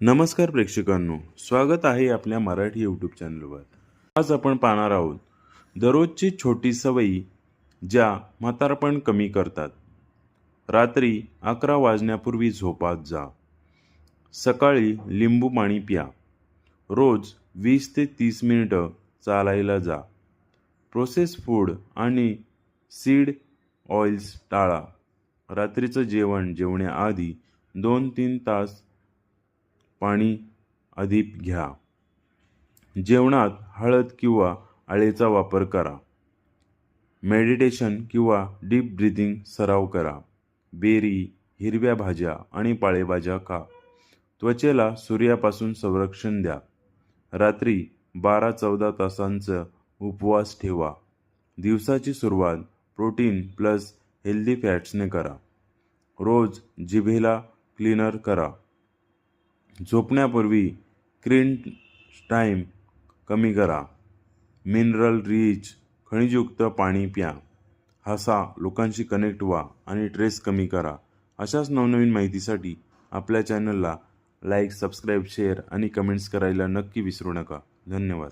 नमस्कार प्रेक्षकांनो, स्वागत आहे आपल्या मराठी यूट्यूब चॅनलवर। आज आपण पाहणार आहोत दररोजची छोटी सवयी ज्या म्हातारपण कमी करतात। रात्री 11 वाजण्यापूर्वी झोपात जा। सकाळी लिंबू पाणी प्या। रोज 20 ते 30 मिनिटं चालायला जा। प्रोसेस फूड आणि सीड ऑइल्स टाळा। रात्रीचं जेवण जेवण्याआधी 2-3 तास पाणी अधिक घ्या। जेवणात हळद किंवा आळेचा वापर करा। मेडिटेशन किंवा डीप ब्रीथिंग सराव करा। बेरी, हिरव्या भाज्या आणि पालेभाज्या खा। त्वचेला सूर्यापासून संरक्षण द्या। रात्री 12-14 तासांचा उपवास ठेवा। दिवसाची सुरुवात प्रोटीन प्लस हेल्दी फॅट्सने करा। रोज जिभेला क्लीनर करा। झोपण्यापूर्वी स्क्रीन टाईम कमी करा। मिनरल रिच खनिजयुक्त पाणी प्या। हसा, लोकांशी कनेक्ट व्हा आणि स्ट्रेस कमी करा। अशाच नवनवीन माहितीसाठी आपल्या चॅनलला लाईक, सबस्क्राईब, शेअर आणि कमेंट्स करायला नक्की विसरू नका। धन्यवाद।